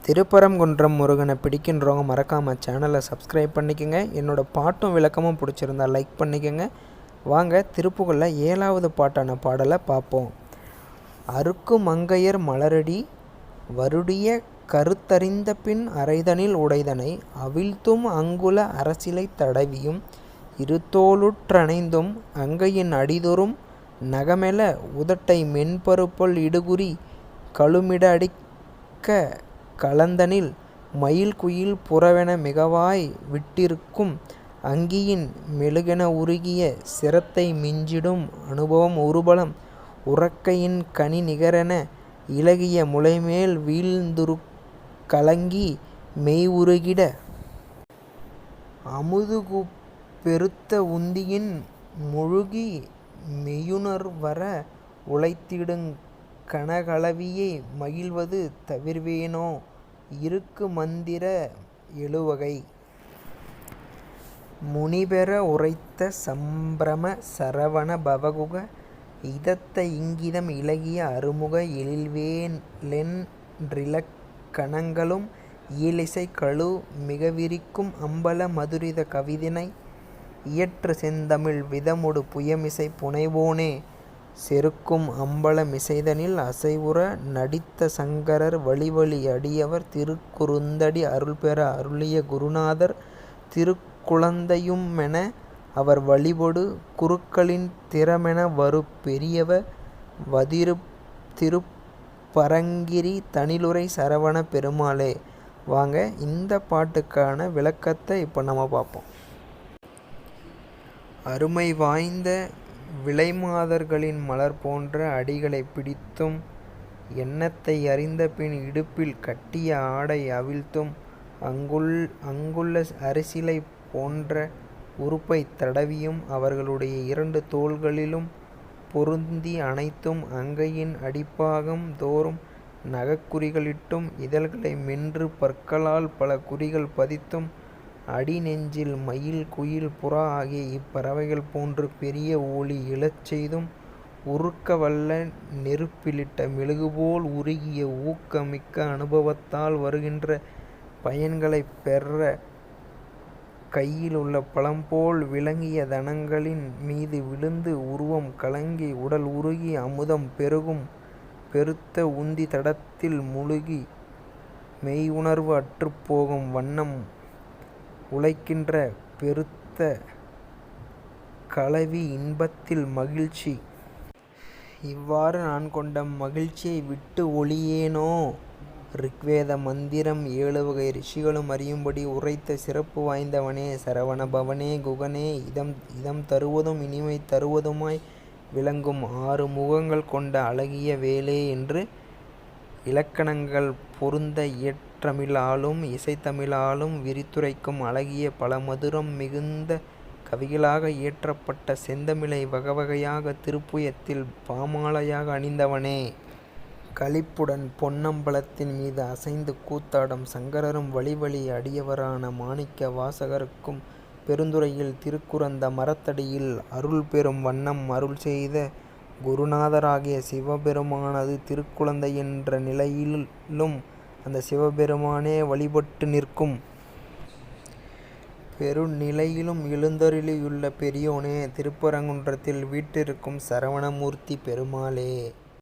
திருப்பரங்குன்றம் முருகனை பிடிக்கின்றவங்க மறக்காமல் சேனலை சப்ஸ்கிரைப் பண்ணிக்கோங்க. என்னோடய பாட்டும் விளக்கமும் பிடிச்சிருந்தால் லைக் பண்ணிக்கோங்க. வாங்க திருப்புகழில் 7வது பாட்டான பாடலை பார்ப்போம். அறுக்கு மங்கையர் மலரடி வருடிய கருத்தறிந்த பின் அரைதனில் உடைதனை அவிழ்த்தும் அங்குல அரசிலை தடவியும் இருத்தோளுற்றணைந்தும் அங்கையின் அடிதொறும் நகமெல உதட்டை மென்பருப்பொல் இடுகுறி கழுமிட அடிக்க கலந்தனில் மயில் குயில் புறவென மிகவாய் விட்டிருக்கும் அங்கியின் மெழுகென உருகிய சிரத்தை மிஞ்சிடும் அனுபவம் உருபலம் உறக்கையின் கனி நிகரென இளகிய முலைமேல் வீழ்ந்துரு கலங்கி மெய் உருகிட அமுதுகு பெருத்த உந்தியின் முழுகி மெய்யுணர்வற உழைத்திடுங் கனகளவியை மகிழ்வது தவிர்வேனோ இருக்கு மந்திர எழுவகை முனிபெற உரைத்த சம்பிரம சரவண பவகுக இதத்த இங்கிதம் இளகிய அருமுக எழில்வேலென்றிலக்கணங்களும் இயலிசை கழு மிகவிரிக்கும் அம்பல மதுரித கவிதினை இயற்று செந்தமிழ் விதமொடு புயமிசை புனைவோனே செருக்கும் அம்பல மிசைதனில் அசைவுற நடித்த சங்கரர் வழிவழி அடியவர் திருக்குறுந்தடி அருள்பெற அருளிய குருநாதர் திருக்குழந்தையுமென அவர் வழிபடு குருக்களின் திறமென வரு பெரியவ திருப்பரங்கிரி தனிலுரை சரவண பெருமாளே. வாங்க இந்த பாட்டுக்கான விளக்கத்தை இப்போ நம்ம பார்ப்போம். அருமை வாய்ந்த விலைமாதர்களின் மலர் போன்ற அடிகளை பிடித்தும் எண்ணத்தை அறிந்த பின் இடுப்பில் கட்டிய ஆடை அவிழ்த்தும் அங்குள்ள அரிசிலை போன்ற உறுப்பை தடவியும் அவர்களுடைய 2 தோள்களிலும் பொருந்தி அணைத்தும் அங்கையின் அடிப்பாகம் தோறும் நகக்குறிகளிட்டும் இதழ்களை மென்று பற்களால் பல குறிகள் பதித்தும் அடி நெஞ்சில் மயில் குயில் புறா ஆகிய இப்பறவைகள் போன்று பெரிய ஒளி எழச் செய்தும் உருக்க வல்ல நெருப்பிலிட்ட மெழுகுபோல் உருகிய ஊக்கமிக்க அனுபவத்தால் வருகின்ற பயன்களை பெற கையில் உள்ள பழம்போல் விளங்கிய தனங்களின் மீது விழுந்து உருவம் கலங்கி உடல் உருகி அமுதம் பெருகும் பெருத்த உந்தி தடத்தில் முழுகி மெய் உணர்வு அற்றுப்போகும் வண்ணம் உழைக்கின்ற பெருத்த கலவி இன்பத்தில் மகிழ்ச்சி. இவ்வாறு நான் கொண்ட மகிழ்ச்சியை விட்டு ஒழியேனோ. ரிக்வேத மந்திரம் 7 வகை ரிஷிகளும் அறியும்படி உரைத்த சிறப்பு வாய்ந்தவனே சரவண பவனே குகனே இதம் தருவதும் இனிமை தருவதுமாய் விளங்கும் 6 முகங்கள் கொண்ட அழகிய வேலே என்று இலக்கணங்கள் பொருந்த இயற்றமிழாலும் இசைத்தமிழாலும் விரித்துரைக்கும் அழகிய பல மதுரம் மிகுந்த கவிகளாக இயற்றப்பட்ட செந்தமிழை வகவகையாக திருப்புயத்தில் பாமாலையாக அணிந்தவனே. களிப்புடன் பொன்னம்பலத்தின் மீது அசைந்து கூத்தாடும் சங்கரரும் வழிவழி அடியவரான மாணிக்க வாசகருக்கும் பெருந்துறையில் திருக்குறந்த மரத்தடியில் அருள் பெறும் வண்ணம் அருள் செய்த குருநாதராகிய சிவபெருமானது திருக்குழந்தை என்ற நிலையிலும் அந்த சிவபெருமானே வழிபட்டு நிற்கும் பெருநிலையிலும் எழுந்தருளியுள்ள பெரியோனே திருப்பரங்குன்றத்தில் வீற்றிருக்கும் சரவணமூர்த்தி பெருமாளே.